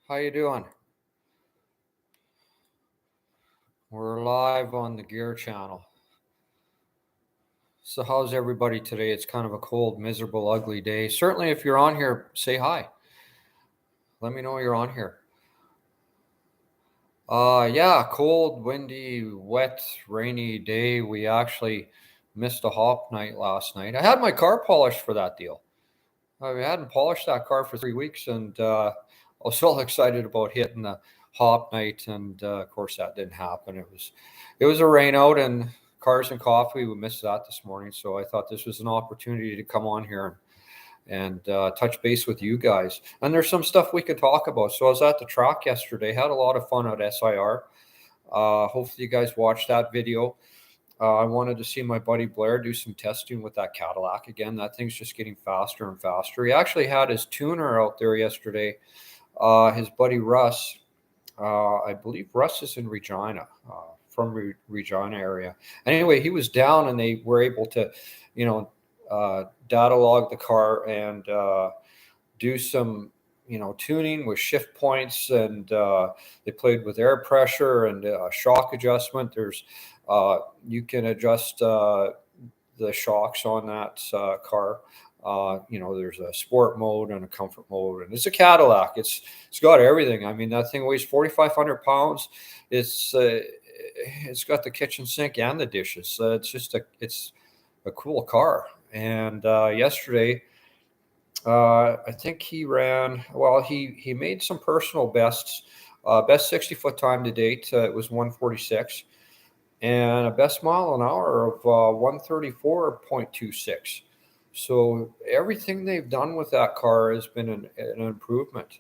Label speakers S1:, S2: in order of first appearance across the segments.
S1: How you doing? We're live on the Gear Channel. So how's everybody today? It's kind of a cold, miserable, ugly day. Certainly if you're on here, say hi. Let me know you're on here. Yeah, cold, windy, wet, rainy day. We actually missed a hop night last night. I had my car polished for that deal. We hadn't polished that car for 3 weeks, and I was all excited about hitting the hop night, and of course that didn't happen. It was a rain out, and cars and coffee. We missed that this morning, so I thought this was an opportunity to come on here and touch base with you guys. And there's some stuff we could talk about. So I was at the track yesterday, had a lot of fun at SIR. Hopefully you guys watched that video. I wanted to see my buddy Blair do some testing with that Cadillac again. That thing's just getting faster and faster. He actually had his tuner out there yesterday. His buddy Russ, I believe Russ is in Regina, from Regina area. Anyway, he was down and they were able to, data log the car and do some, tuning with shift points, and they played with air pressure and shock adjustment. You can adjust the shocks on that car. There's a sport mode and a comfort mode, and it's a Cadillac. It's got everything. I mean, that thing weighs 4,500 pounds. It's got the kitchen sink and the dishes. It's a cool car. And yesterday, I think he ran well. He made some personal bests. Best 60-foot time to date, it was 146, and a best mile an hour of 134.26. So everything they've done with that car has been an improvement.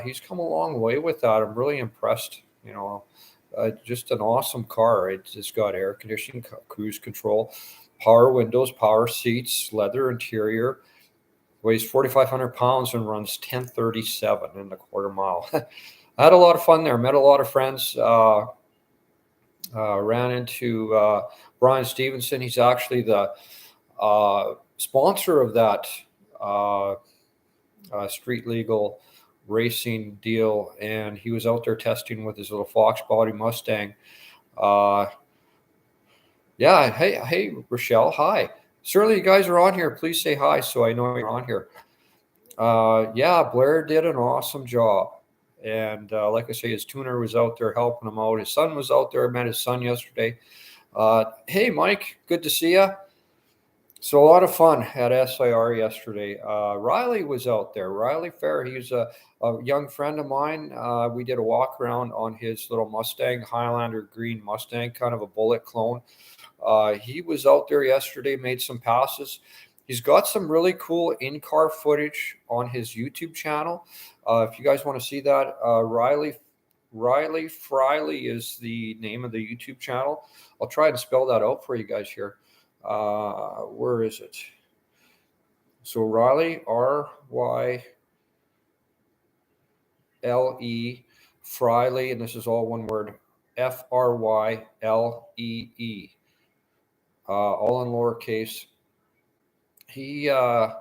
S1: He's come a long way with that. I'm really impressed. Just an awesome car. It's got air conditioning, cruise control, power windows, power seats, leather interior. Weighs 4,500 pounds and runs 10:37 in the quarter mile. I had a lot of fun there. Met a lot of friends. Ran into Brian Stevenson. He's actually the sponsor of that street legal racing deal, and he was out there testing with his little Fox body Mustang. Yeah, hey, Rochelle, hi. Certainly, you guys are on here. Please say hi so I know you're on here. Yeah, Blair did an awesome job. And like I say, his tuner was out there helping him out. His son was out there. I met his son yesterday. Hey, Mike, good to see you. So a lot of fun at SIR yesterday. Riley was out there. Riley Fair, he's a young friend of mine. We did a walk around on his little Mustang, Highlander green Mustang, kind of a bullet clone. He was out there yesterday, made some passes. He's got some really cool in-car footage on his YouTube channel. If you guys want to see that, Riley Friley is the name of the YouTube channel. I'll try and spell that out for you guys here. Where is it? So Riley, Ryle Friley, and this is all one word, Fryle all in lowercase. He ran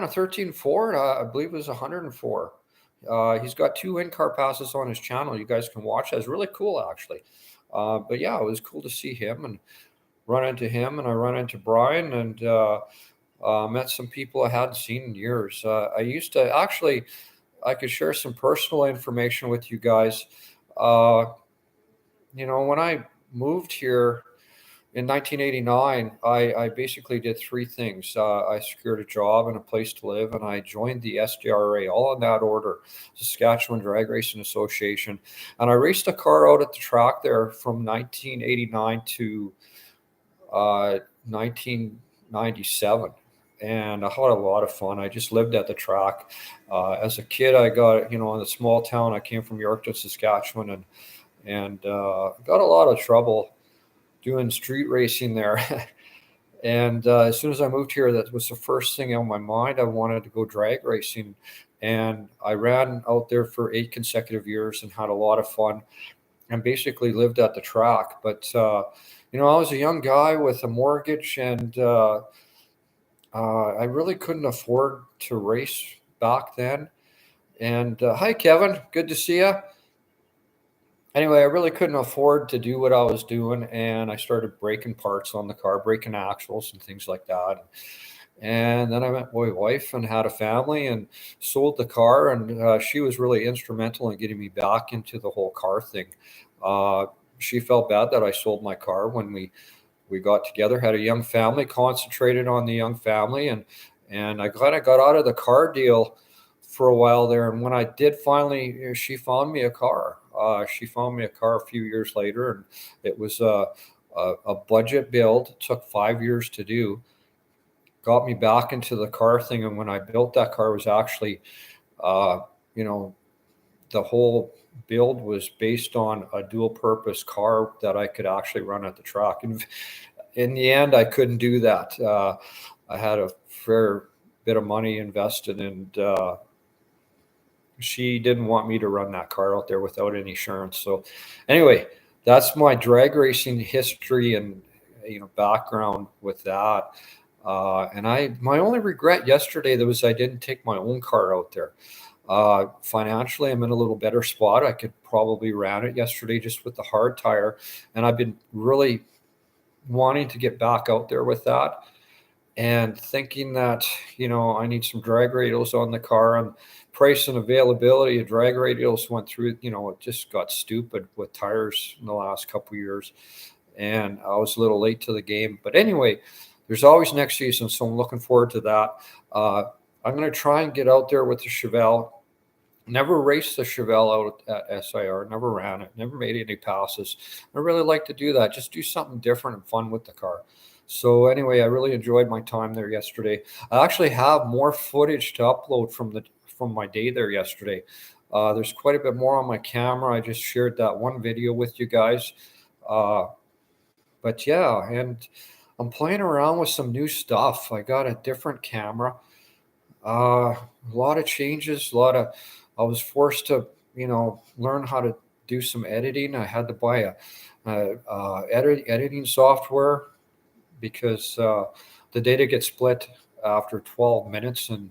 S1: a 13.4. I believe it was 104. He's got 2 in-car passes on his channel. You guys can watch. That's really cool, actually. But yeah, it was cool to see him and run into him. And I run into Brian and met some people I hadn't seen in years. I used to actually, I could share some personal information with you guys. When I moved here in 1989, I basically did 3 things. I secured a job and a place to live, and I joined the SDRA, all in that order, Saskatchewan Drag Racing Association. And I raced a car out at the track there from 1989 to 1997. And I had a lot of fun. I just lived at the track. As a kid, I got, in a small town. I came from Yorkton, Saskatchewan, and got a lot of trouble doing street racing there. And as soon as I moved here, that was the first thing on my mind. I wanted to go drag racing. And I ran out there for 8 consecutive years and had a lot of fun and basically lived at the track. But, I was a young guy with a mortgage, and I really couldn't afford to race back then. And hi, Kevin. Good to see you. Anyway, I really couldn't afford to do what I was doing, and I started breaking parts on the car, breaking axles and things like that. And then I met my wife and had a family and sold the car, and she was really instrumental in getting me back into the whole car thing. Uh, she felt bad that I sold my car when we got together, had a young family, concentrated on the young family, and I kind of got out of the car deal for a while there. And when I did finally, she found me a car. She found me a car a few years later, and it was a budget build. It took 5 years to do. Got me back into the car thing, and when I built that car, it was actually, uh, you know, the whole build was based on a dual purpose car that I could actually run at the track. And in the end, I couldn't do that. I had a fair bit of money invested, and she didn't want me to run that car out there without any insurance. So, anyway, that's my drag racing history and background with that. And my only regret yesterday that was I didn't take my own car out there. Financially, I'm in a little better spot. I could probably ran it yesterday just with the hard tire, and I've been really wanting to get back out there with that and thinking that I need some drag radials on the car, and price and availability of drag radials went through. It just got stupid with tires in the last couple of years, and I was a little late to the game. But anyway, there's always next season, so I'm looking forward to that. uh, I'm going to try and get out there with the Chevelle. Never raced the Chevelle out at SIR, never ran it, never made any passes. I really like to do that, just do something different and fun with the car. So anyway, I really enjoyed my time there yesterday. I actually have more footage to upload from my day there yesterday. There's quite a bit more on my camera. I just shared that one video with you guys. Uh, but yeah, and I'm playing around with some new stuff. I got a different camera. A lot of changes, a lot of. I was forced to, learn how to do some editing. I had to buy editing software because the data gets split after 12 minutes, and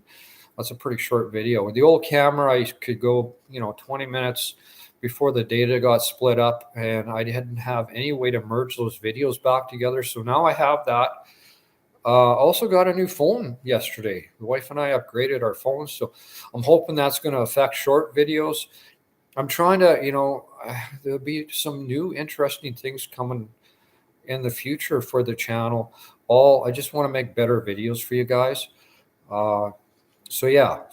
S1: that's a pretty short video. With the old camera, I could go, 20 minutes before the data got split up, and I didn't have any way to merge those videos back together. So now I have that. Also got a new phone yesterday. The wife and I upgraded our phones, so I'm hoping that's going to affect short videos. I'm trying to, there'll be some new interesting things coming in the future for the channel. I just want to make better videos for you guys. Uh, so yeah,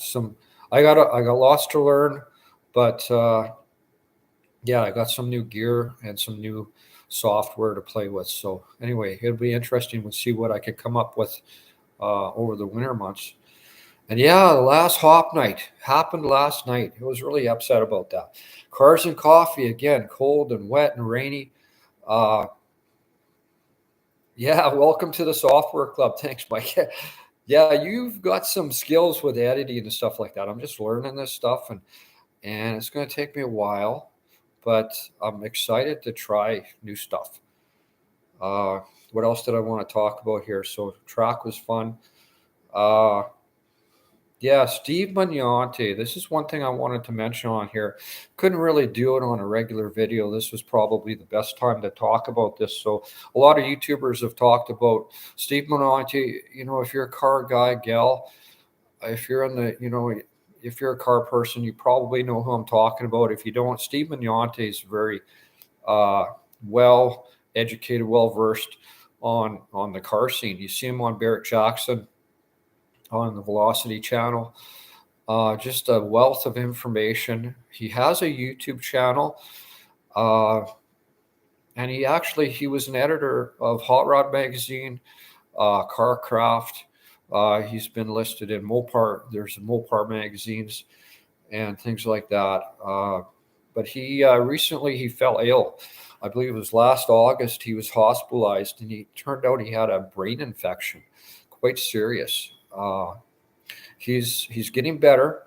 S1: I got lots to learn, but yeah, I got some new gear and some new software to play with. So anyway, it'll be interesting to see what I can come up with over the winter months. And yeah, the last hop night happened last night. I was really upset about that. Cars and coffee again, cold and wet and rainy. Uh, yeah, welcome to the software club. Thanks, Mike. Yeah, you've got some skills with editing and stuff like that. I'm just learning this stuff, and it's going to take me a while, but I'm excited to try new stuff. Uh, what else did I want to talk about here? So track was fun. Uh, yeah, Steve Magnante. This is one thing I wanted to mention on here. Couldn't really do it on a regular video. This was probably the best time to talk about this. So a lot of YouTubers have talked about Steve Magnante. If you're a car guy, gal, if you're in the, if you're a car person, you probably know who I'm talking about. If you don't, Steve Magnante is very uh, well educated, well versed on the car scene. You see him on Barrett Jackson on the Velocity channel. Just a wealth of information. He has a YouTube channel, uh, and he was an editor of Hot Rod Magazine, Carcraft. He's been listed in Mopar. There's Mopar magazines and things like that. But he recently he fell ill. I believe it was last August. He was hospitalized, and he turned out he had a brain infection, quite serious. He's getting better.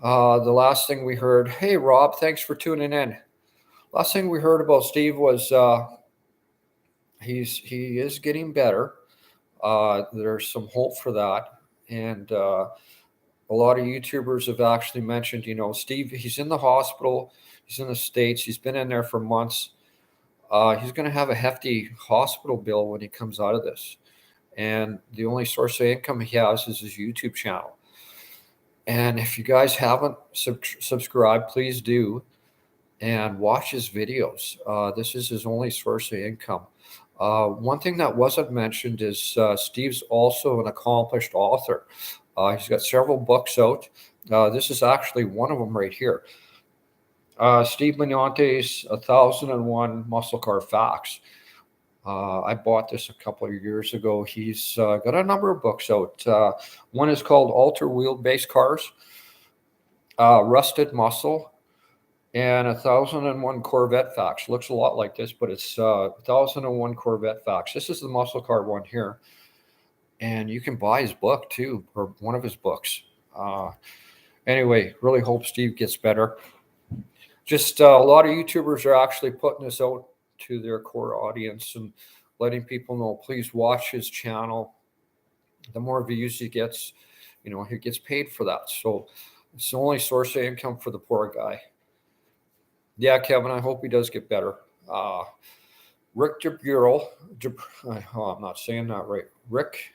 S1: The last thing we heard, hey Rob, thanks for tuning in. Last thing we heard about Steve was he is getting better. There's some hope for that, and a lot of YouTubers have actually mentioned, Steve, he's in the hospital. He's in the States. He's been in there for months. He's going to have a hefty hospital bill when he comes out of this. And the only source of income he has is his YouTube channel. And if you guys haven't subscribed, please do and watch his videos. This is his only source of income. One thing that wasn't mentioned is Steve's also an accomplished author. He's got several books out. This is actually one of them right here. Steve Magnante's 1001 Muscle Car Facts. I bought this a couple of years ago. He's got a number of books out. One is called Ultra Wheelbase Cars, Rusted Muscle, and 1001 Corvette Facts. Looks a lot like this, but it's 1001 Corvette Facts. This is the muscle car one here. And you can buy his book too, or one of his books. Anyway, really hope Steve gets better. Just a lot of YouTubers are actually putting this out to their core audience and letting people know, please watch his channel. The more views he gets, he gets paid for that. So it's the only source of income for the poor guy. Yeah, Kevin, I hope he does get better. Rick Jaburil, I'm not saying that right. Rick,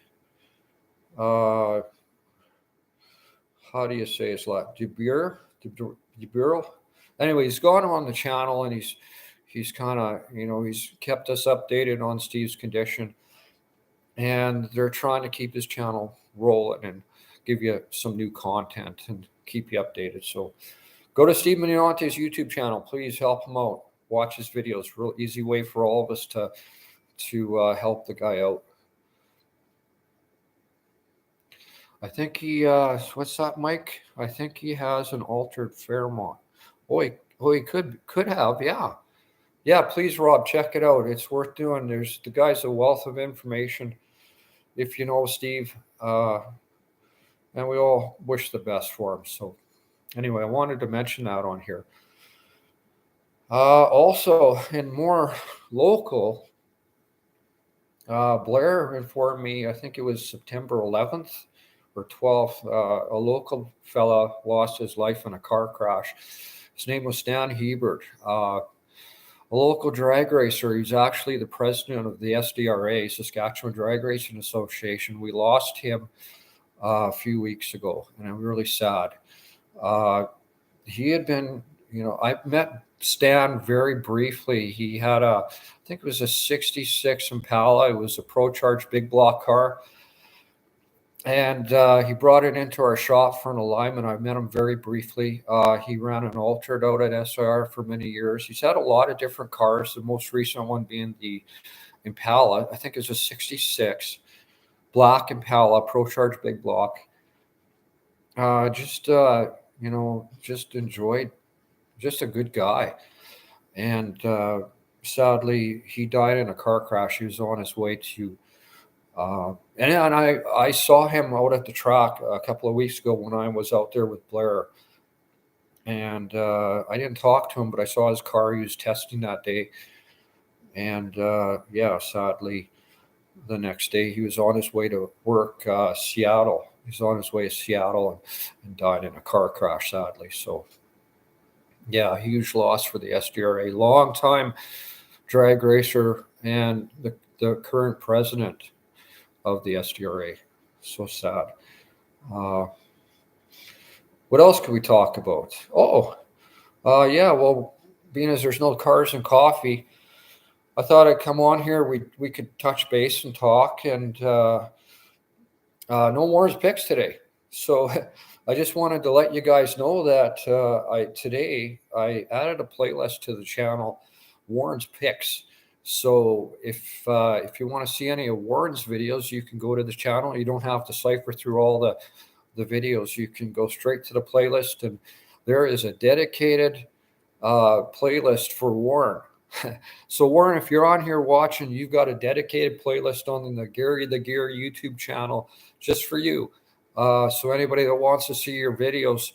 S1: how do you say his last? Jaburil? Anyway, he's gone on the channel and he's kind of, he's kept us updated on Steve's condition. And they're trying to keep his channel rolling and give you some new content and keep you updated. So go to Steve Magnante's YouTube channel. Please help him out. Watch his videos. Real easy way for all of us to help the guy out. I think he, what's that, Mike? I think he has an altered Fairmont. He could have, yeah. Yeah, please, Rob, check it out. It's worth doing. The guy's a wealth of information. If you know Steve, and we all wish the best for him. So anyway, I wanted to mention that on here. Also, in more local, Blair informed me, I think it was September 11th or 12th, a local fella lost his life in a car crash. His name was Stan Hebert, a local drag racer. He's actually the president of the SDRA, Saskatchewan Drag Racing Association. We lost him a few weeks ago, and I'm really sad. He had been, I met Stan very briefly. He had I think it was a 66 Impala. It was a Pro-Charge big block car. And he brought it into our shop for an alignment. I met him very briefly. He ran an Altered out at SIR for many years. He's had a lot of different cars, the most recent one being the Impala. I think it's a 66 black Impala, Pro-Charge big block. Just enjoyed, just a good guy. And sadly, he died in a car crash. He was on his way to and I saw him out at the track a couple of weeks ago when I was out there with Blair. And I didn't talk to him, but I saw his car. He was testing that day. And sadly, the next day he was on his way to work, Seattle. He's on his way to Seattle and died in a car crash, sadly. So, yeah, huge loss for the SDRA. Long time drag racer and the current president of the SDRA. So sad. What else could we talk about? Well, being as there's no cars and coffee, I thought I'd come on here. We could touch base and talk, and no Warren's picks today. So I just wanted to let you guys know that today I added a playlist to the channel, Warren's Picks. So if you want to see any of Warren's videos, you can go to the channel. You don't have to cipher through all the videos. You can go straight to the playlist, and there is a dedicated playlist for Warren. So Warren, if you're on here watching, you've got a dedicated playlist on the Gary the Gear YouTube channel just for you. So anybody that wants to see your videos,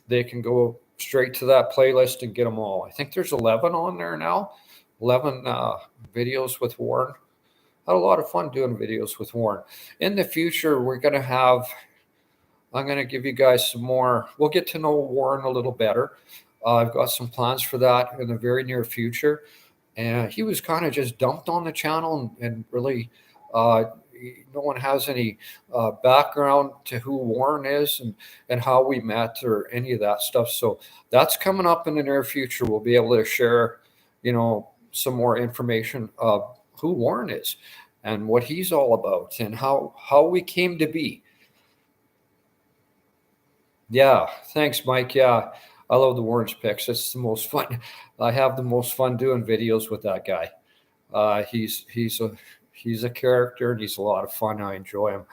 S1: they can go straight to that playlist and get them all. I think there's 11 on there now. 11 videos with Warren. I had a lot of fun doing videos with Warren. In the future, we're going to have I'm going to give you guys some more. We'll get to know Warren a little better. I've got some plans for that in the very near future. And he was kind of just dumped on the channel, and really, uh, no one has any background to who Warren is and how we met or any of that stuff. So that's coming up in the near future. We'll be able to share, some more information of who Warren is and what he's all about and how we came to be. Yeah, thanks, Mike. Yeah, I love the orange picks. It's the most fun. I have the most fun doing videos with that guy. He's a character and he's a lot of fun. I enjoy him.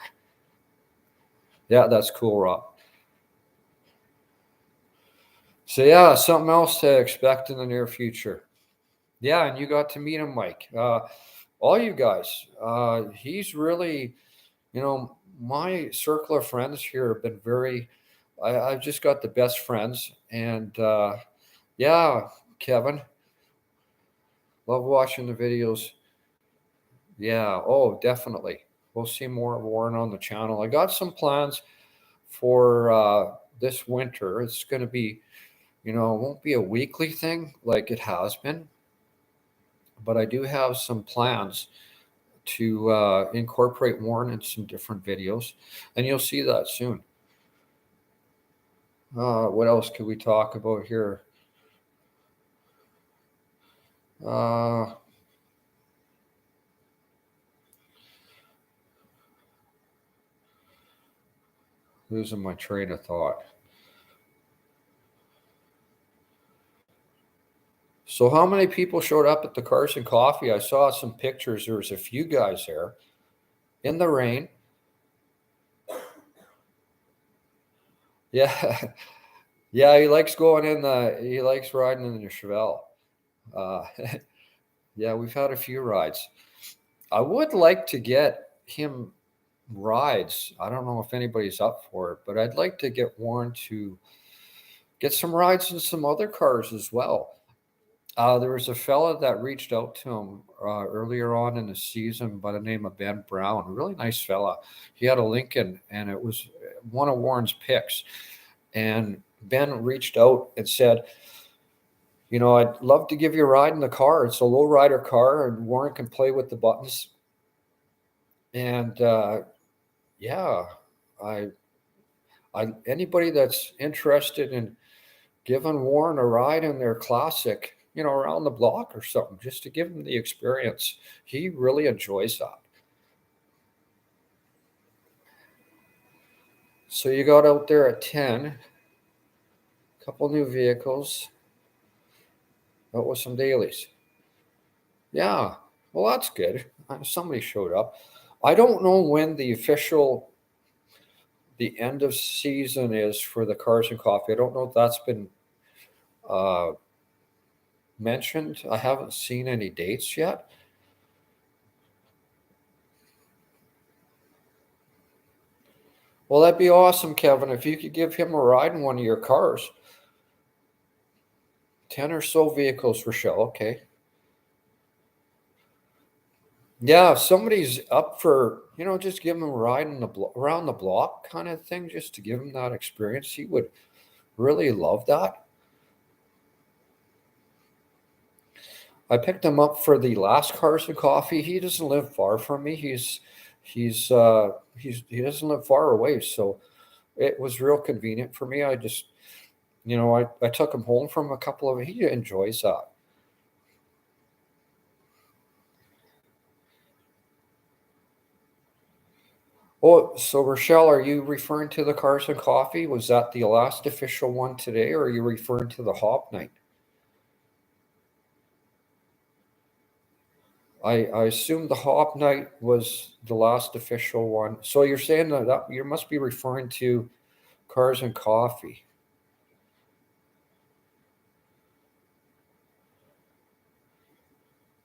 S1: Yeah, that's cool, Rob. So yeah, something else to expect in the near future. Yeah, and you got to meet him, Mike. All you guys. He's really, my circle of friends here have been very. I've just got the best friends, and yeah, Kevin, love watching the videos. Yeah, oh, definitely. We'll see more of Warren on the channel. I got some plans for this winter. It's going to be, it won't be a weekly thing like it has been, but I do have some plans to incorporate Warren in some different videos, and you'll see that soon. What else could we talk about here? Uh, Losing my train of thought. So, how many people showed up at the Carson Coffee? I saw some pictures. There was a few guys there in the rain. Yeah, yeah. He likes going in the. He likes riding in the Chevelle. Uh, yeah, we've had a few rides. I would like to get him rides. I don't know if anybody's up for it, but I'd like to get Warren to get some rides in some other cars as well. There was a fella that reached out to him earlier on in the season by the name of Ben Brown. A really nice fella. He had a Lincoln, and it was one of Warren's picks. And Ben reached out and said, I'd love to give you a ride in the car. It's a low rider car, and Warren can play with the buttons. And yeah, I, anybody that's interested in giving Warren a ride in their classic, around the block or something, just to give him the experience. He really enjoys that. So you got out there at 10, a couple new vehicles, out with some dailies. Yeah, well, that's good. Somebody showed up. I don't know when the end of season is for the Carson Coffee. I don't know if that's been uh, mentioned. I haven't seen any dates yet. Well, that'd be awesome, Kevin, if you could give him a ride in one of your cars. 10 or so vehicles, Rochelle. Okay. Yeah, if somebody's up for, just give him a ride in around the block kind of thing, just to give him that experience, he would really love that. I picked him up for the last Carson Coffee. He doesn't live far from me. He doesn't live far away, so it was real convenient for me. I just, I took him home from a couple of. He enjoys that. Oh, so Rochelle, are you referring to the Carson Coffee? Was that the last official one today, or are you referring to the Hop Night? I assume the Hop Night was the last official one. So you're saying that you must be referring to Cars and Coffee.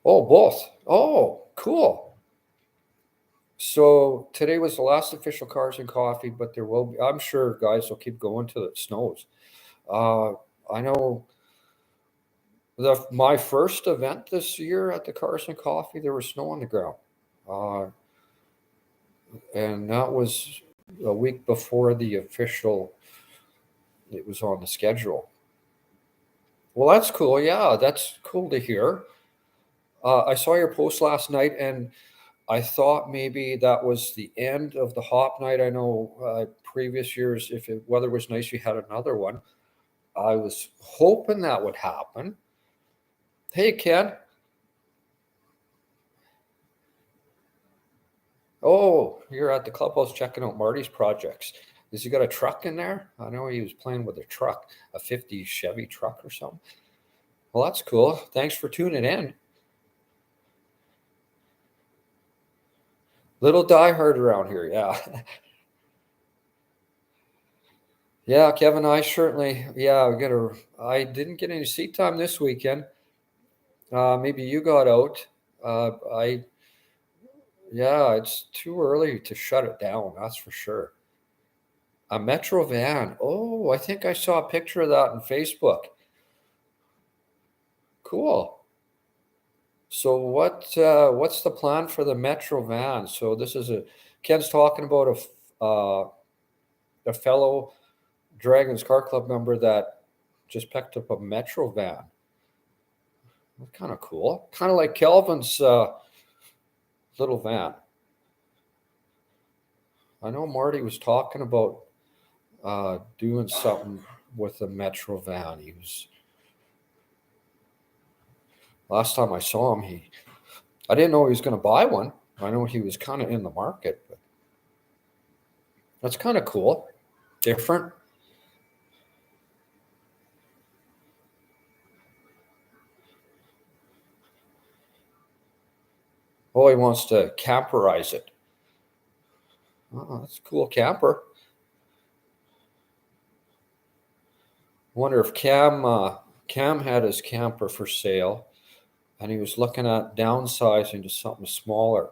S1: Oh, both. Oh, cool. So today was the last official Cars and Coffee, but there will be. I'm sure guys will keep going till it snows. Uh, I know my first event this year at the Cars and Coffee, there was snow on the ground, uh, and that was a week before the official, it was on the schedule. Well, that's cool. Yeah, that's cool to hear. I saw your post last night, and I thought maybe that was the end of the hop night. I know previous years, if the weather was nice, you had another one. I was hoping that would happen. Hey, Ken. Oh, you're at the clubhouse checking out Marty's projects. Has he got a truck in there? I know he was playing with a truck, a 50 Chevy truck or something. Well, that's cool. Thanks for tuning in. Little diehard around here, yeah. Yeah, Kevin, I certainly, yeah, I didn't get any seat time this weekend. Maybe you got out. I, yeah, it's too early to shut it down. That's for sure. A Metro van. Oh, I think I saw a picture of that on Facebook. Cool. So what's the plan for the Metro van? So this is Ken's talking about a fellow Dragons Car Club member that just picked up a Metro van. That's kind of cool. Kind of like Kelvin's little van. I know Marty was talking about doing something with the Metro van. He was last time I saw him. I didn't know he was going to buy one. I know he was kind of in the market, but that's kind of cool, different. Oh, he wants to camperize it. Oh, that's a cool camper. Wonder if Cam had his camper for sale, and he was looking at downsizing to something smaller.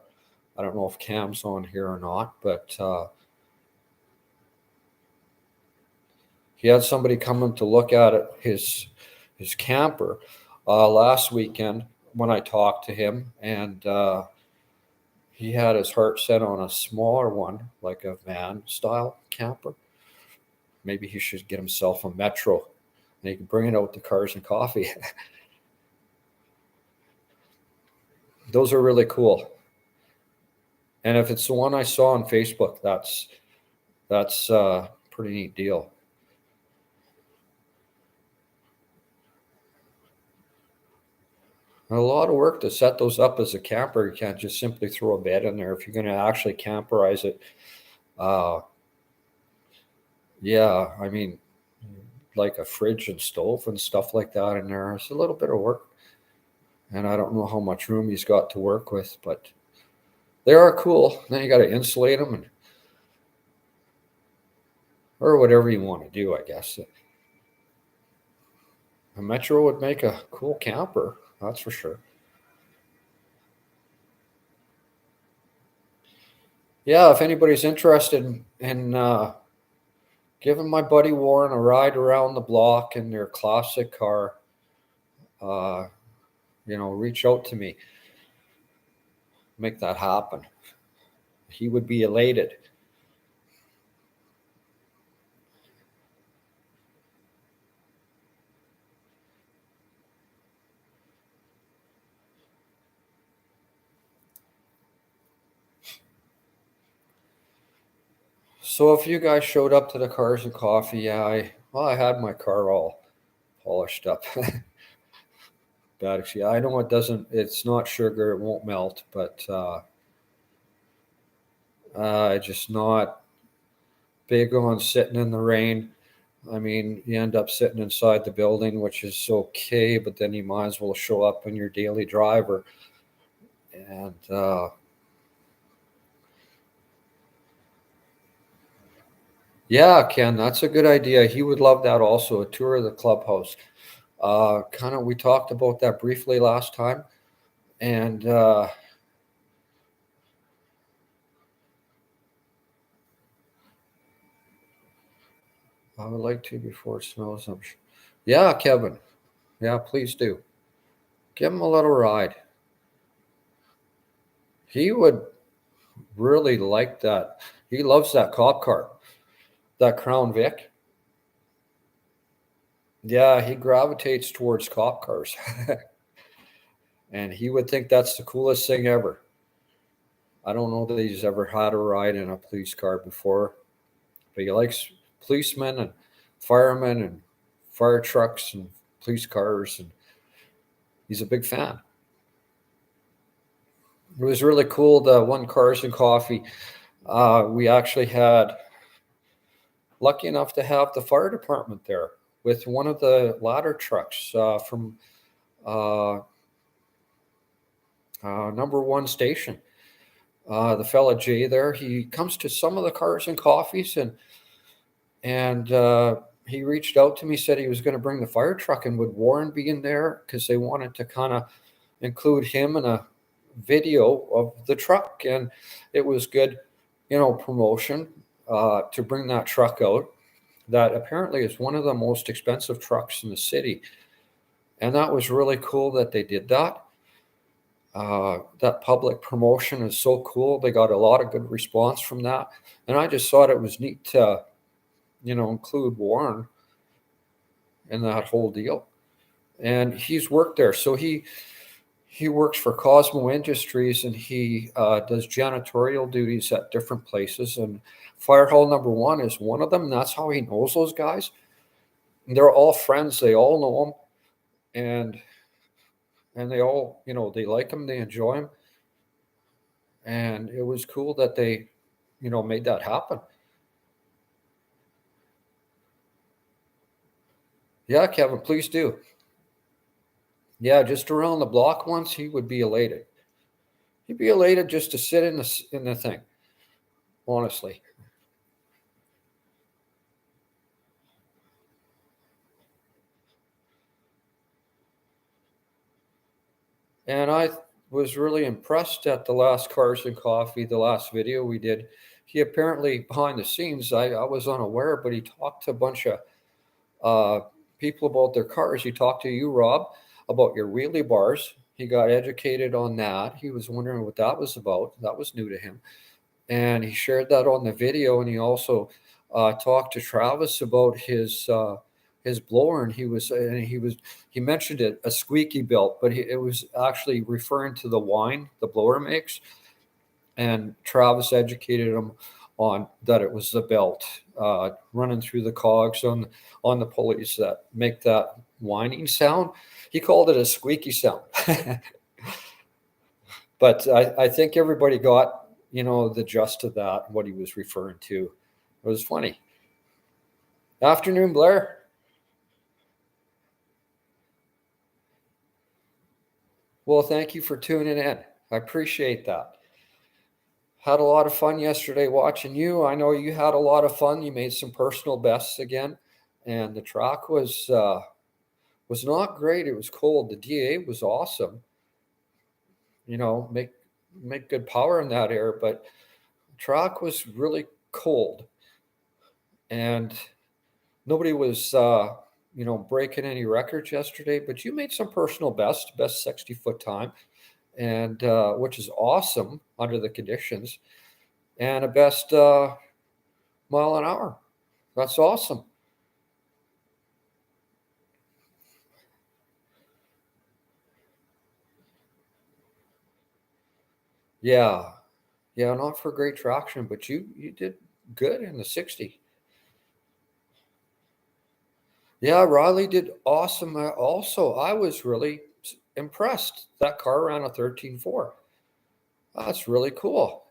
S1: I don't know if Cam's on here or not, but he had somebody coming to look at it, his camper last weekend when I talked to him, and he had his heart set on a smaller one, like a van style camper. Maybe he should get himself a Metro, and he can bring it out to Cars and Coffee. Those are really cool. And if it's the one I saw on Facebook, that's a pretty neat deal. A lot of work to set those up as a camper. You can't just simply throw a bed in there if you're going to actually camperize it. Uh, yeah, I mean, like a fridge and stove and stuff like that in there. It's a little bit of work, and I don't know how much room he's got to work with, but they are cool. Then you got to insulate them or whatever you want to do, I guess. A Metro would make a cool camper, that's for sure. Yeah, if anybody's interested in giving my buddy Warren a ride around the block in their classic car, uh, reach out to me. Make that happen. He would be elated. So if you guys showed up to the Cars and Coffee, yeah, I had my car all polished up. But actually, I know it's not sugar, it won't melt, but just not big on sitting in the rain. I mean, you end up sitting inside the building, which is okay, but then you might as well show up in your daily driver. And yeah, Ken, that's a good idea. He would love that also, a tour of the clubhouse. Kind of, we talked about that briefly last time. And I would like to before it snows. Yeah, Kevin. Yeah, please do. Give him a little ride. He would really liked that. He loves that cop car, that Crown Vic. Yeah, he gravitates towards cop cars. And he would think that's the coolest thing ever. I don't know that he's ever had a ride in a police car before, but he likes policemen and firemen and fire trucks and police cars, and he's a big fan. It was really cool. The one Cars and Coffee, we actually had lucky enough to have the fire department there with one of the ladder trucks from uh, number one station. The fella Jay there, he comes to some of the Cars and Coffees, and he reached out to me, said he was going to bring the fire truck, and would Warren be in there because they wanted to kind of include him in a video of the truck, and it was good, promotion to bring that truck out. That apparently is one of the most expensive trucks in the city, and that was really cool that they did that. That public promotion is so cool. They got a lot of good response from that, and I just thought it was neat to, include Warren in that whole deal. And he's worked there, so he works for Cosmo Industries, and he does janitorial duties at different places. And Fire Hall Number One is one of them. And that's how he knows those guys. And they're all friends. They all know him, and they all, they like him. They enjoy him, and it was cool that they, made that happen. Yeah, Kevin, please do. Yeah, just around the block once, he would be elated. He'd be elated just to sit in the thing, honestly. And I was really impressed at the last Cars and Coffee, the last video we did. He apparently, behind the scenes, I was unaware, but he talked to a bunch of people about their cars. He talked to you, Rob, about your wheelie bars. He got educated on that. He was wondering what that was about. That was new to him. And he shared that on the video. And he also talked to Travis about his blower, and he mentioned it, a squeaky belt, but it was actually referring to the whine the blower makes. And Travis educated him on that it was the belt running through the cogs on the pulleys that make that whining sound. He called it a squeaky sound. But I think everybody got, the gist of that, what he was referring to. It was funny. Afternoon, Blair. Well, thank you for tuning in. I appreciate that. Had a lot of fun yesterday watching you. I know you had a lot of fun. You made some personal bests again, and the track was not great. It was cold. The DA was awesome. Make good power in that air, but the track was really cold, and nobody was breaking any records yesterday. But you made some personal best 60-foot time, and which is awesome under the conditions, and a best mile an hour. That's awesome. Yeah, yeah, not for great traction, but you did good in the 60. Yeah, Riley did awesome. Also, I was really impressed. That car ran a 13.4. That's really cool.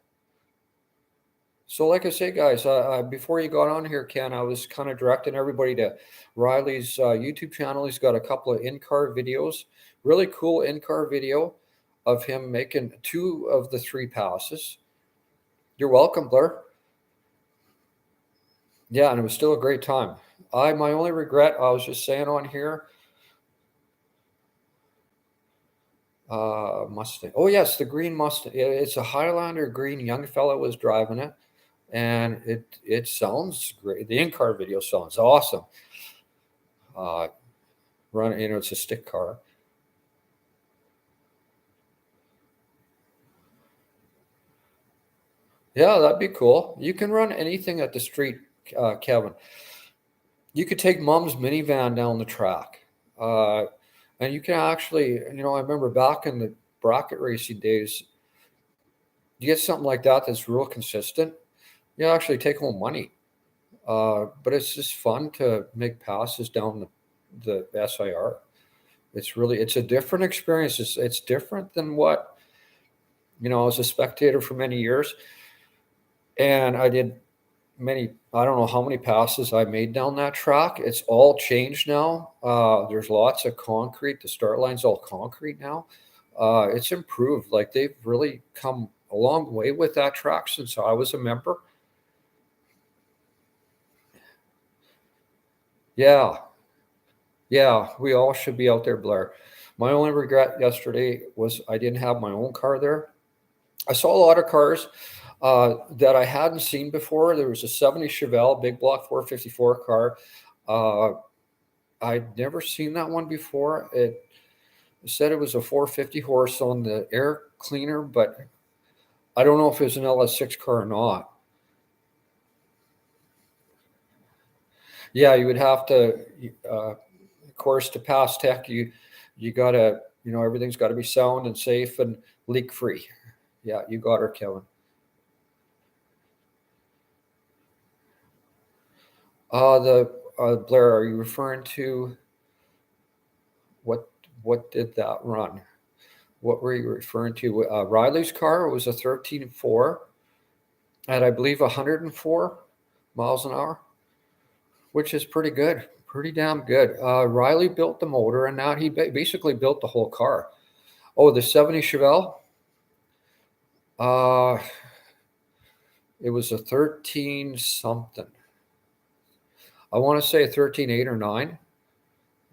S1: So, like I say, guys, before you got on here, Ken, I was kind of directing everybody to Riley's YouTube channel. He's got a couple of in-car videos, really cool in-car video of him making two of the three passes. You're welcome, Blair. Yeah, and it was still a great time. My only regret, I was just saying on here, Mustang. Oh yes, the green Mustang. It's a Highlander green. Young fella was driving it, and it sounds great. The in-car video sounds awesome. Uh, it's a stick car. Yeah, that'd be cool. You can run anything at the street, Kevin. You could take Mom's minivan down the track, uh, and you can actually, I remember back in the bracket racing days, you get something like that that's real consistent. You actually take home money. But it's just fun to make passes down the SIR. It's a different experience. It's different than what, I was a spectator for many years, and I did I don't know how many passes I made down that track. It's all changed now. There's lots of concrete. The start line's all concrete now. It's improved. Like, they've really come a long way with that track since I was a member. Yeah, yeah, we all should be out there, Blair. My only regret yesterday was I didn't have my own car there. I saw a lot of cars that I hadn't seen before. There was a 70 Chevelle big block 454 car. Uh, I'd never seen that one before. It said it was a 450 horse on the air cleaner, but I don't know if it was an LS6 car or not. Yeah, you would have to, of course, to pass tech, you gotta, everything's got to be sound and safe and leak free. Yeah, you got her, Kevin. The Blair, are you referring to what? What did that run? What were you referring to? Riley's car was a 13.4 at, I believe, 104 miles an hour, which is pretty good, pretty damn good. Riley built the motor, and now he basically built the whole car. Oh, the 70 Chevelle. Uh, it was a 13 something. I want to say 13.8 or 9.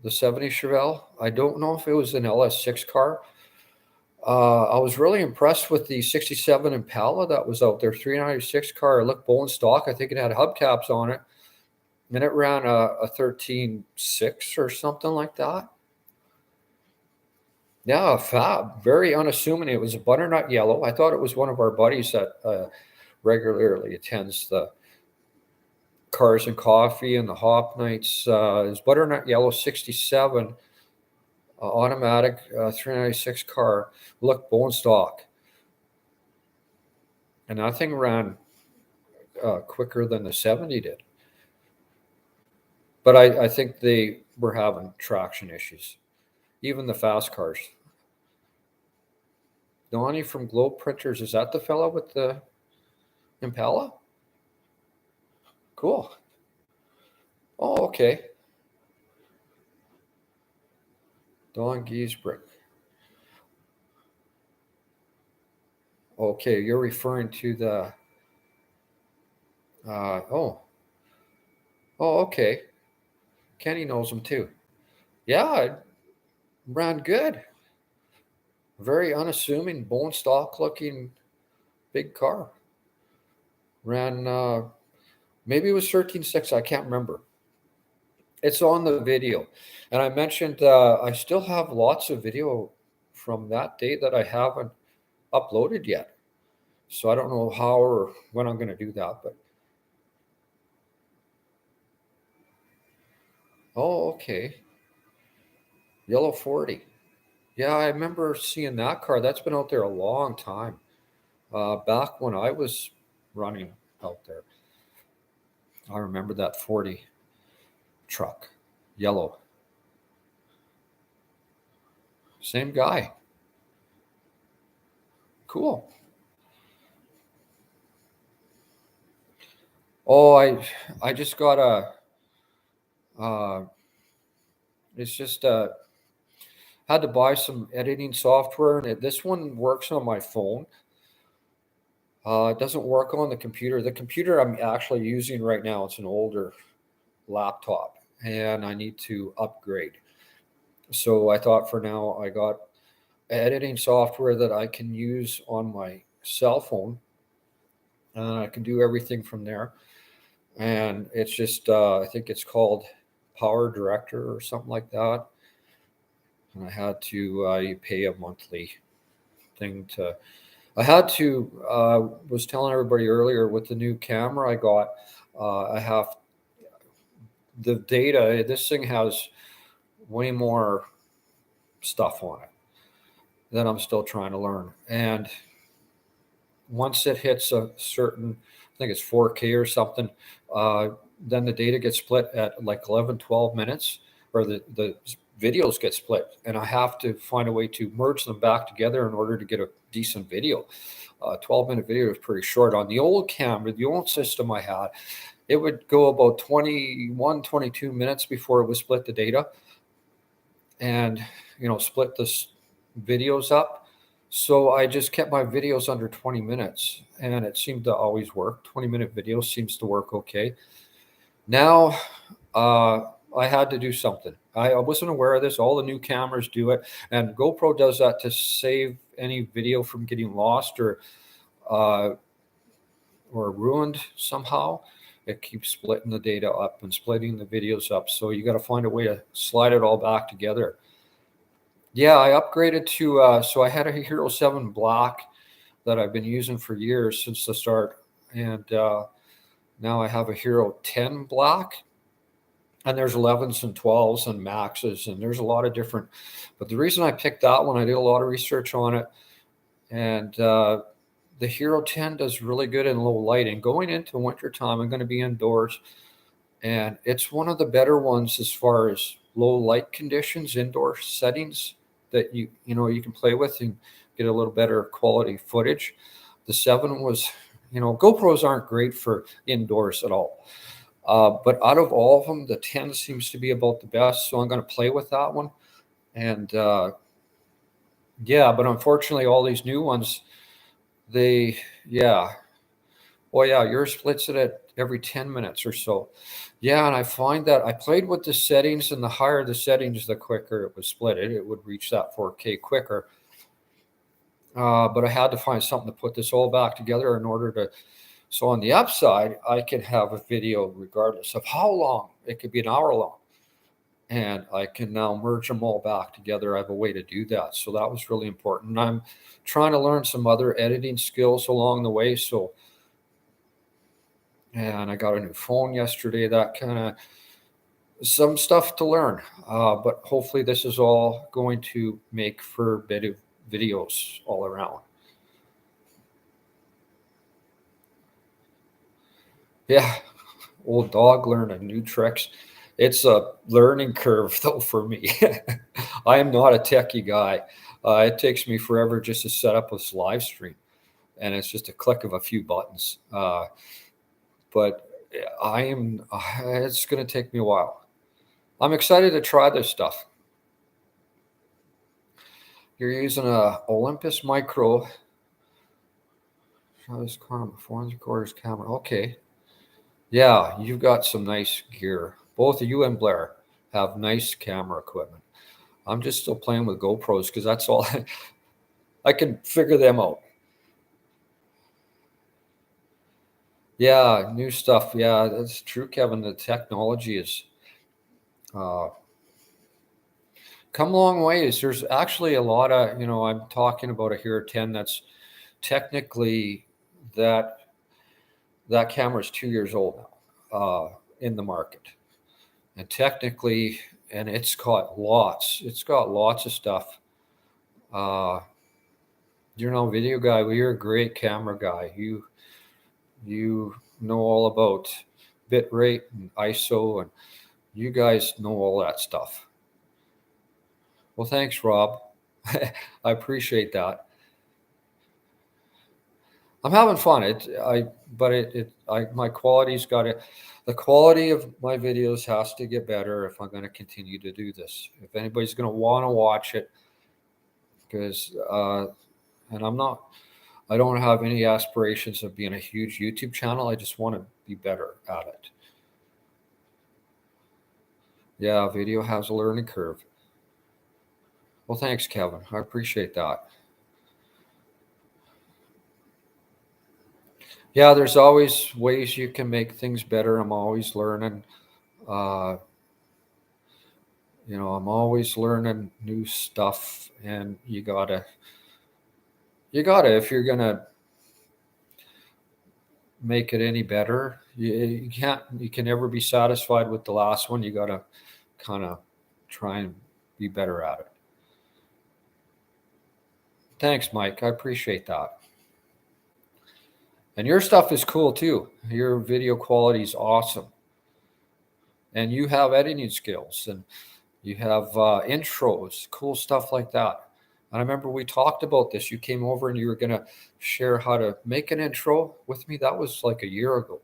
S1: The 70 Chevelle. I don't know if it was an LS6 car. I was really impressed with the 67 Impala that was out there, 396 car. It looked bone stock. I think it had hubcaps on it, and it ran a 13.6 or something like that. Yeah, fab. Very unassuming. It was a butternut yellow. I thought it was one of our buddies that regularly attends the Cars and Coffee and the Hop Nights. It was butternut yellow 67 automatic 396 car. Looked bone stock. And that thing ran quicker than the 70 did. But I think they were having traction issues. Even the fast cars. Donnie from Globe Printers, is that the fellow with the Impala? Cool. Oh, okay. Don Giesbrick. Okay, you're referring to the. Oh, oh, okay. Kenny knows him too. Yeah, it ran good. Very unassuming, bone stock looking big car. Ran, maybe it was 13.6. I can't remember. It's on the video. And I mentioned I still have lots of video from that day that I haven't uploaded yet. So I don't know how or when I'm going to do that. But oh, okay. Yellow 40. Yeah, I remember seeing that car. That's been out there a long time. Back when I was running out there, I remember that 40 truck, yellow. Same guy. Cool. Oh, I just got a. Uh, it's just had to buy some editing software, and this one works on my phone. It doesn't work on the computer. The computer I'm actually using right now, it's an older laptop, and I need to upgrade. So I thought for now I got editing software that I can use on my cell phone. I can do everything from there. And it's just, I think it's called Power Director or something like that. And I had to you pay a monthly thing to. I had to, was telling everybody earlier with the new camera I got, I have the data. This thing has way more stuff on it that I'm still trying to learn. And once it hits a certain, I think it's 4K or something, then the data gets split at like 11, 12 minutes, or the videos get split. And I have to find a way to merge them back together in order to get a decent video. 12-minute video is pretty short. On the old camera, the old system I had, it would go about 21, 22 minutes before it would split the data and, split the videos up. So I just kept my videos under 20 minutes and it seemed to always work. 20-minute videos seems to work okay. Now, I had to do something. I wasn't aware of this. All the new cameras do it, and GoPro does that to save any video from getting lost uh, or ruined somehow. It keeps splitting the data up and splitting the videos up. So you got to find a way to slide it all back together. Yeah, I upgraded to, so I had a Hero 7 Black that I've been using for years since the start. And now I have a Hero 10 Black. And there's 11s and 12s and Maxes, and there's a lot of different. But the reason I picked that one, I did a lot of research on it. And the Hero 10 does really good in low light. And going into wintertime, I'm going to be indoors. And it's one of the better ones as far as low light conditions, indoor settings that you can play with and get a little better quality footage. The 7 was, GoPros aren't great for indoors at all. But out of all of them, the 10 seems to be about the best. So I'm going to play with that one. And yeah, but unfortunately, all these new ones, yeah. Well, yeah, yours splits it at every 10 minutes or so. Yeah, and I find that I played with the settings, and the higher the settings, the quicker it was split. It would reach that 4K quicker. But I had to find something to put this all back together in order to. So on the upside, I can have a video regardless of how long. It could be an hour long. And I can now merge them all back together. I have a way to do that. So that was really important. I'm trying to learn some other editing skills along the way. And I got a new phone yesterday. That kind of some stuff to learn. But hopefully this is all going to make for better videos all around. Yeah, old dog learning new tricks. It's a learning curve though for me. I am not a techie guy. It takes me forever just to set up this live stream, and it's just a click of a few buttons. But I am. It's going to take me a while. I'm excited to try this stuff. You're using a Olympus Micro. Show this camera, 4.75 camera. Okay. Yeah, you've got some nice gear. Both of you and Blair have nice camera equipment. I'm just still playing with GoPros because that's all I can figure them out. Yeah, new stuff. Yeah, that's true, Kevin. The technology is uh, come a long ways. There's actually a lot of, I'm talking about a Hero 10 that's technically that that camera is 2 years old now in the market. And technically, and it's got lots of stuff. Uh, video guy, well, you're a great camera guy. You know all about bit rate and ISO, and you guys know all that stuff. Well, thanks, Rob. I appreciate that. I'm having fun. My quality's got to. The quality of my videos has to get better if I'm going to continue to do this. If anybody's going to want to watch it, because and I don't have any aspirations of being a huge YouTube channel. I just want to be better at it. Yeah, video has a learning curve. Well, thanks, Kevin. I appreciate that. Yeah, there's always ways you can make things better. I'm always learning. Uh, I'm always learning new stuff, and You gotta, if you're gonna make it any better, you can't, you can never be satisfied with the last one. You gotta kind of try and be better at it. Thanks, Mike. I appreciate that. And your stuff is cool too. Your video quality is awesome. And you have editing skills and you have intros, cool stuff like that. And I remember we talked about this. You came over and you were going to share how to make an intro with me. That was like a year ago.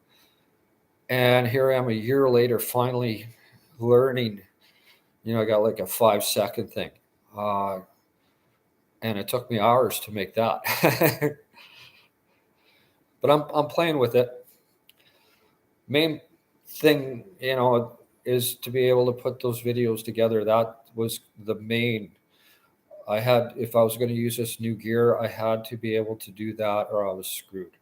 S1: And here I am a year later, finally learning. I got like a 5-second thing. And it took me hours to make that. But I'm playing with it. Main thing, is to be able to put those videos together. That was the main. I had, if I was going to use this new gear, I had to be able to do that or I was screwed.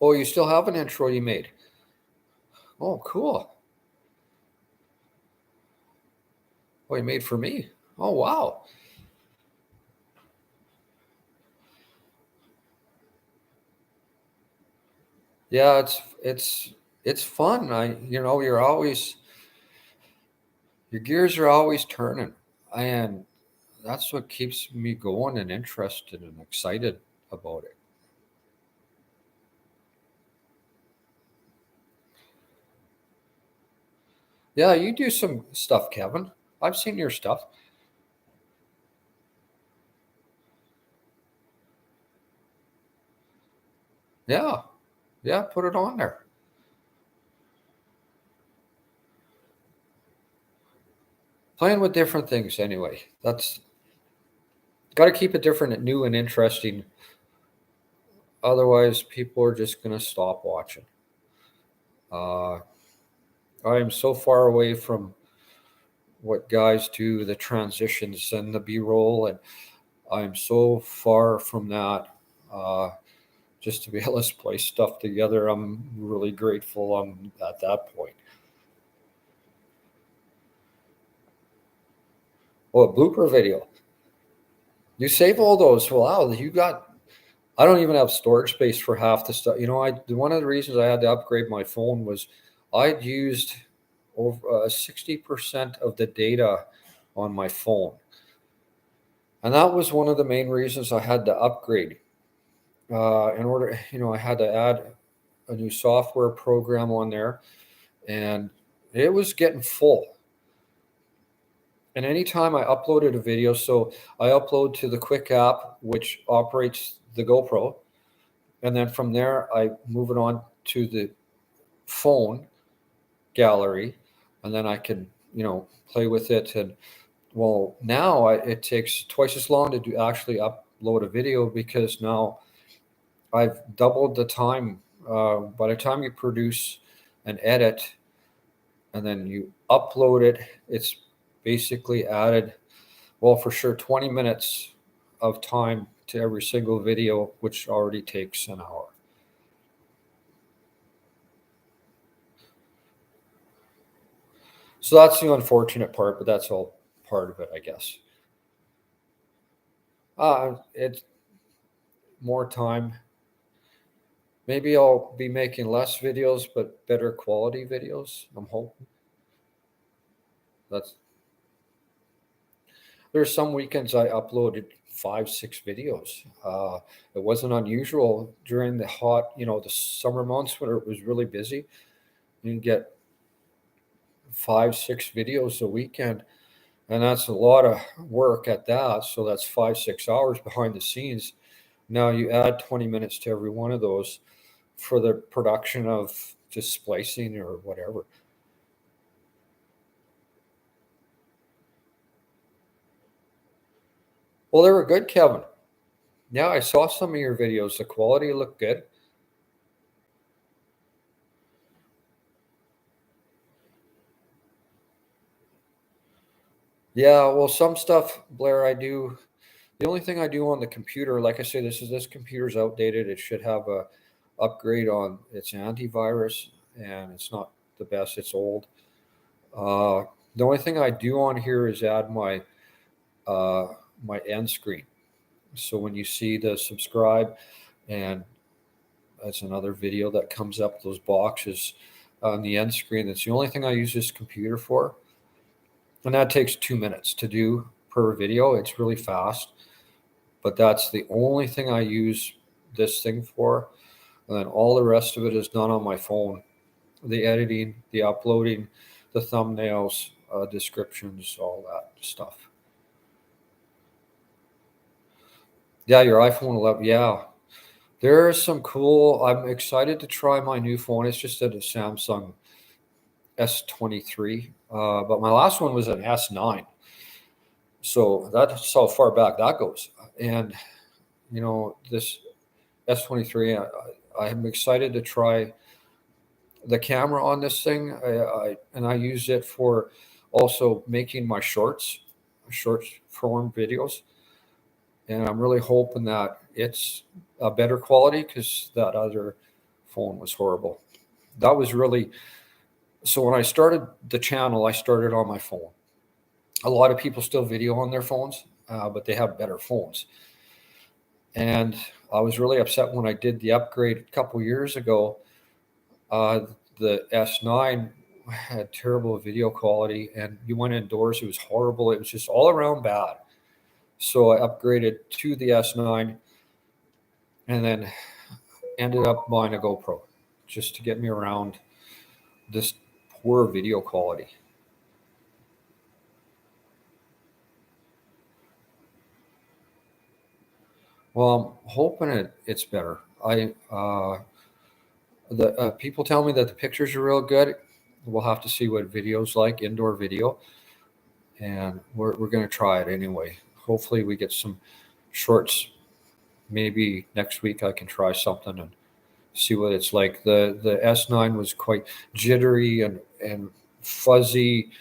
S1: Oh, you still have an intro you made? Oh, cool. Oh, you made for me? Oh, wow. Yeah, it's fun. Your gears are always turning, and that's what keeps me going and interested and excited about it. Yeah, you do some stuff, Kevin. I've seen your stuff. Yeah, yeah, put it on there. Playing with different things anyway. That's got to keep it different and new and interesting. Otherwise, people are just going to stop watching. Uh, I am so far away from what guys do, the transitions and the B-roll, and I'm so far from that. Uh, just to be able to splice stuff together, I'm really grateful I'm at that point. Oh, a blooper video. You save all those. Wow, you got. I don't even have storage space for half the stuff. One of the reasons I had to upgrade my phone was I'd used over 60% of the data on my phone, and that was one of the main reasons I had to upgrade. In order, I had to add a new software program on there, and it was getting full. And anytime I uploaded a video, so I upload to the Quick app, which operates the GoPro, and then from there I move it on to the phone gallery, and then I can play with it. And well, now it takes twice as long to do actually upload a video because now I've doubled the time. By the time you produce and edit, and then you upload it, it's basically added, well, for sure, 20 minutes of time to every single video, which already takes an hour. So that's the unfortunate part, but that's all part of it, I guess. It's more time. Maybe I'll be making less videos, but better quality videos. I'm hoping. That's There's some weekends I uploaded 5, 6 videos. It wasn't unusual during the hot, the summer months when it was really busy. You can get 5, 6 videos a weekend, and that's a lot of work at that. So that's 5, 6 hours behind the scenes. Now you add 20 minutes to every one of those for the production of just splicing or whatever. Well, they were good, Kevin. Yeah, I saw some of your videos. The quality looked good. Yeah, well, some stuff, Blair, I do. The only thing I do on the computer, like I say, this computer's outdated. It should have a upgrade on its antivirus, and it's not the best. It's old. Uh, the only thing I do on here is add my my end screen. So when you see the subscribe, and that's another video that comes up, those boxes on the end screen, that's the only thing I use this computer for. And that takes 2 minutes to do per video. It's really fast, but that's the only thing I use this thing for. And then all the rest of it is done on my phone. The editing, the uploading, the thumbnails, descriptions, all that stuff. Yeah, your iPhone 11. Yeah, there's some cool. I'm excited to try my new phone. It's just a Samsung S23, but my last one was an S9. So that's how far back that goes. And this S23, I'm excited to try the camera on this thing. I use it for also making my short form videos. And I'm really hoping that it's a better quality, because that other phone was horrible. That was really, so when I started the channel, I started on my phone. A lot of people still video on their phones, but they have better phones. And I was really upset when I did the upgrade a couple years ago. The S9 had terrible video quality, and you went indoors, it was horrible. It was just all around bad. So I upgraded to the S9 and then ended up buying a GoPro just to get me around this poor video quality. Well, I'm hoping it's better. The people tell me that the pictures are real good. We'll have to see what video's like, indoor video, and we're going to try it anyway. Hopefully we get some shorts. Maybe next week I can try something and see what it's like. The S9 was quite jittery and fuzzy.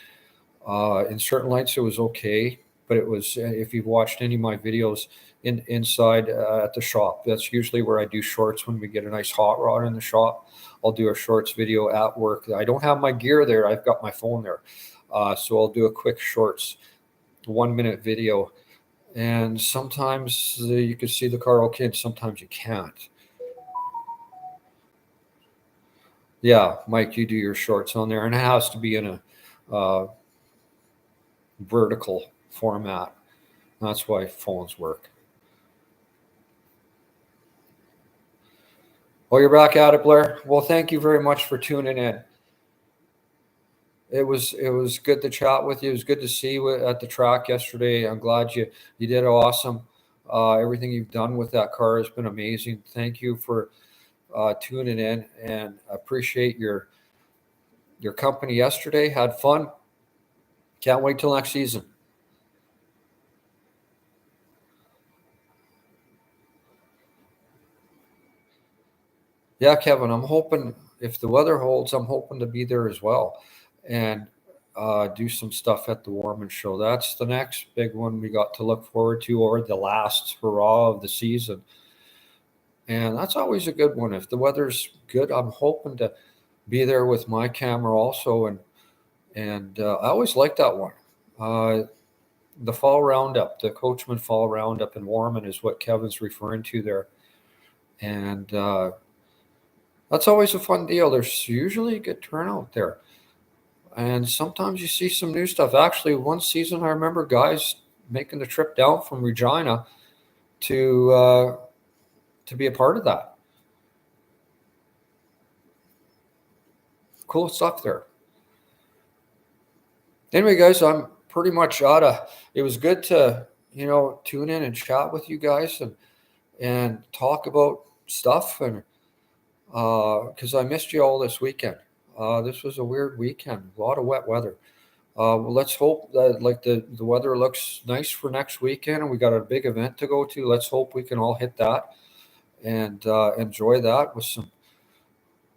S1: In certain lights it was okay, but it was, if you've watched any of my videos inside at the shop, that's usually where I do shorts. When we get a nice hot rod in the shop, I'll do a shorts video at work. I don't have my gear there, I've got my phone there, so I'll do a quick shorts 1-minute video, and sometimes you can see the car okay, and sometimes you can't. Yeah, Mike, you do your shorts on there, and it has to be in a vertical format. That's why phones work. Well, you're back at it, Blair. Well, thank you very much for tuning in. It was good to chat with you. It was good to see you at the track yesterday. I'm glad you did awesome. Everything you've done with that car has been amazing. Thank you for tuning in, and appreciate your company yesterday. Had fun. Can't wait till next season. Yeah, Kevin, I'm hoping, if the weather holds, I'm hoping to be there as well, and do some stuff at the Warman Show. That's the next big one we got to look forward to, or the last hurrah of the season. And that's always a good one. If the weather's good, I'm hoping to be there with my camera also. And I always like that one. The Fall Roundup, the Coachman Fall Roundup in Warman is what Kevin's referring to there. And that's always a fun deal. There's usually a good turnout there. And sometimes you see some new stuff. Actually, one season I remember guys making the trip down from Regina to be a part of that. Cool stuff there. Anyway, guys, I'm pretty much out of. It was good to tune in and chat with you guys and talk about stuff, and because I missed you all this weekend. This was a weird weekend, a lot of wet weather. Well, let's hope that the weather looks nice for next weekend, and we got a big event to go to. Let's hope we can all hit that and enjoy that with some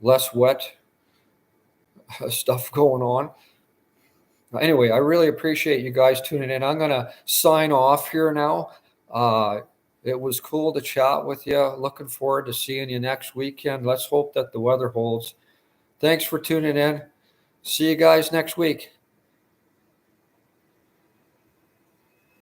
S1: less wet stuff going on. Anyway, I really appreciate you guys tuning in. I'm going to sign off here now. It was cool to chat with you. Looking forward to seeing you next weekend. Let's hope that the weather holds. Thanks for tuning in. See you guys next week.